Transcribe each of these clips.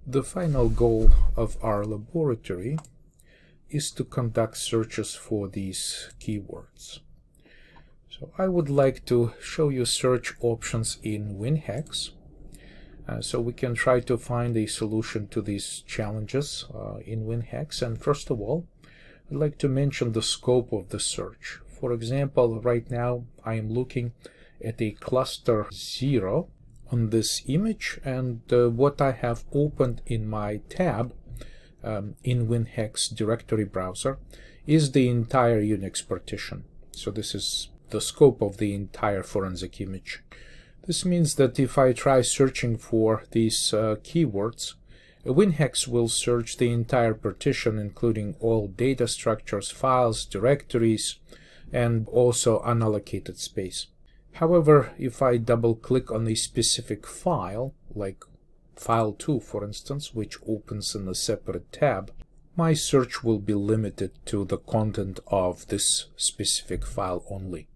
The final goal of our laboratory is to conduct searches for these keywords. So I would like to show you search options in WinHex, so we can try to find a solution to these challenges in WinHex. And first of all, I'd like to mention the scope of the search. For example, right now I am looking at a cluster 0 on this image, and what I have opened in my tab in WinHex directory browser is the entire Unix partition. So this is the scope of the entire forensic image. This means that if I try searching for these keywords, WinHex will search the entire partition, including all data structures, files, directories, and also unallocated space. However, if I double-click on a specific file, like file 2, for instance, which opens in a separate tab, my search will be limited to the content of this specific file only.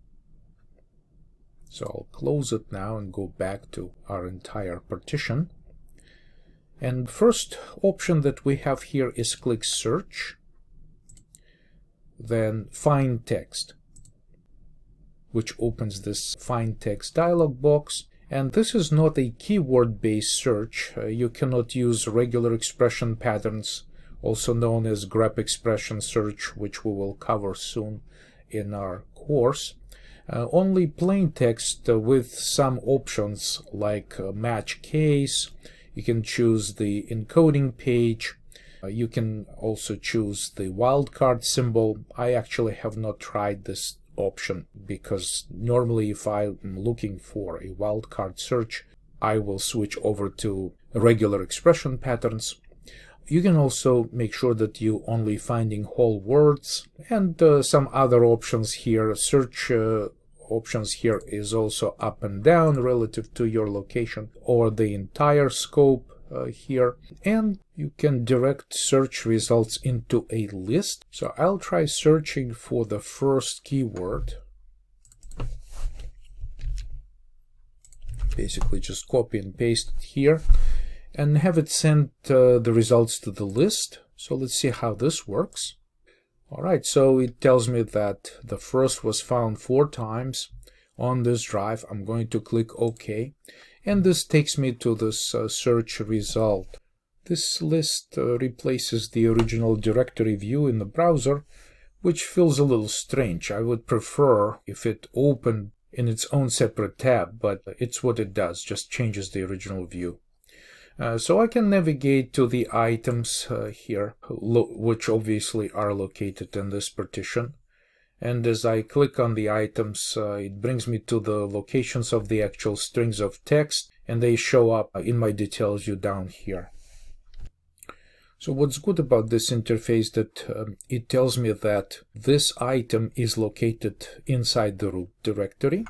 So I'll close it now and go back to our entire partition. And first option that we have here is click Search, then Find Text, which opens this Find Text dialog box. And this is not a keyword-based search. You cannot use regular expression patterns, also known as grep expression search, which we will cover soon in our course. Only plain text with some options like match case. You can choose the encoding page. You can also choose the wildcard symbol. I actually have not tried this option because normally if I'm looking for a wildcard search, I will switch over to regular expression patterns. You can also make sure that you only finding whole words and some other options here. Search options here is also up and down relative to your location, or the entire scope here, and you can direct search results into a list. So I'll try searching for the first keyword. Basically just copy and paste it here and have it send the results to the list. So let's see how this works. Alright, so it tells me that the first was found 4 times on this drive. I'm going to click OK, and this takes me to this search result. This list replaces the original directory view in the browser, which feels a little strange. I would prefer if it opened in its own separate tab, but it's what it does, just changes the original view. So I can navigate to the items here, which obviously are located in this partition. And as I click on the items, it brings me to the locations of the actual strings of text, and they show up in my details view down here. So what's good about this interface that it tells me that this item is located inside the root directory.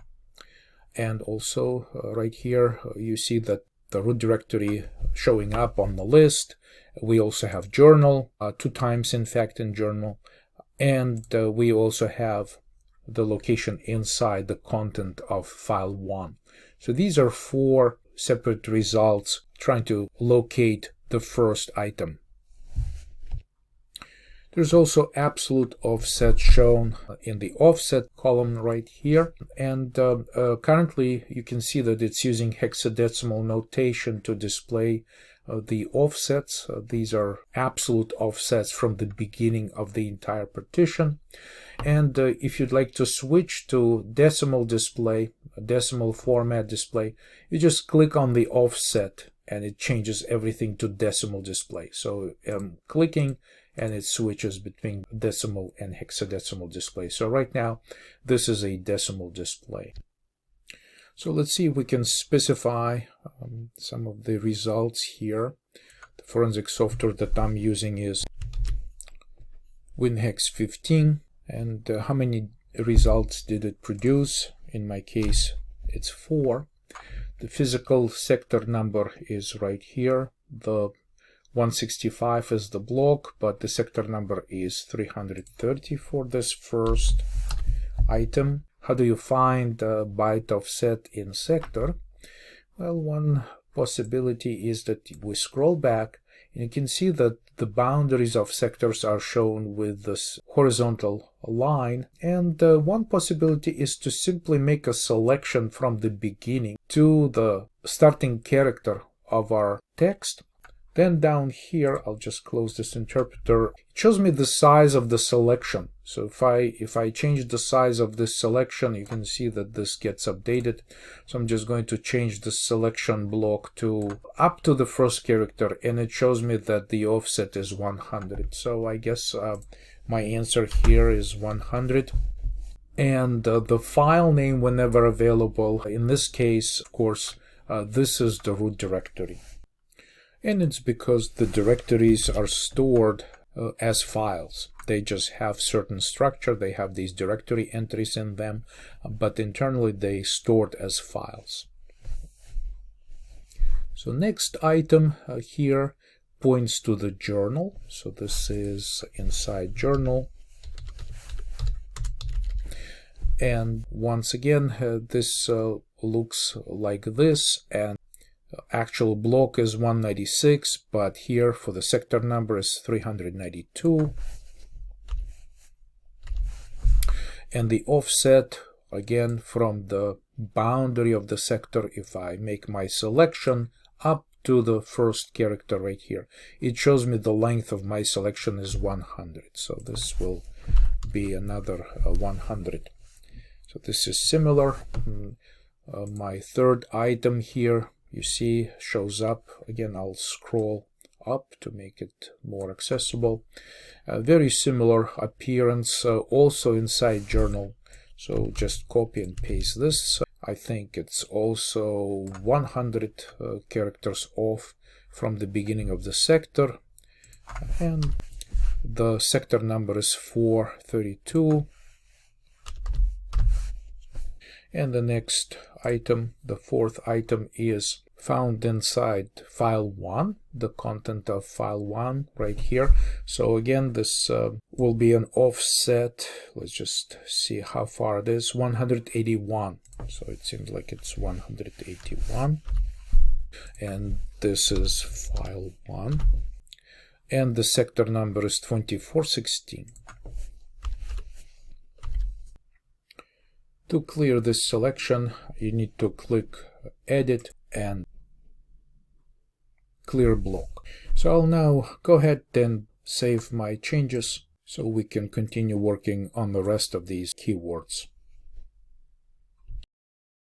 And also right here, you see that the root directory showing up on the list. We also have journal, 2 times in fact in journal, and we also have the location inside the content of file 1. So these are 4 separate results trying to locate the first item. There's also absolute offset shown in the offset column right here, and currently you can see that it's using hexadecimal notation to display the offsets. These are absolute offsets from the beginning of the entire partition. And if you'd like to switch to decimal display, decimal format display, you just click on the offset and it changes everything to decimal display. So clicking and it switches between decimal and hexadecimal display. So right now, this is a decimal display. So let's see if we can specify some of the results here. The forensic software that I'm using is WinHex 15. And how many results did it produce? In my case, it's 4. The physical sector number is right here. The 165 is the block, but the sector number is 330 for this first item. How do you find byte offset in sector? Well, one possibility is that we scroll back You can see that the boundaries of sectors are shown with this horizontal line, and one possibility is to simply make a selection from the beginning to the starting character of our text. Then down here, I'll just close this interpreter. It shows me the size of the selection. So if I change the size of this selection, you can see that this gets updated. So I'm just going to change the selection block to up to the first character, and it shows me that the offset is 100. So I guess my answer here is 100. And the file name whenever available, in this case, of course, this is the root directory. And it's because the directories are stored as files. They just have certain structure. They have these directory entries in them, but internally they stored as files. So next item here points to the journal. So this is inside journal. And once again, this looks like this, and actual block is 196, but here for the sector number is 392. And the offset, again, from the boundary of the sector, if I make my selection up to the first character right here, it shows me the length of my selection is 100. So this will be another 100. So this is similar. My third item here, you see, shows up. Again, I'll scroll up to make it more accessible. Very similar appearance, also inside journal. So just copy and paste this. I think it's also 100 characters off from the beginning of the sector. And the sector number is 432. And the next item, the fourth item, is found inside file 1, the content of file 1 right here. So again, this will be an offset. Let's just see how far it is, 181. So it seems like it's 181. And this is file 1. And the sector number is 2416. To clear this selection, you need to click Edit and Clear Block. So I'll now go ahead and save my changes so we can continue working on the rest of these keywords.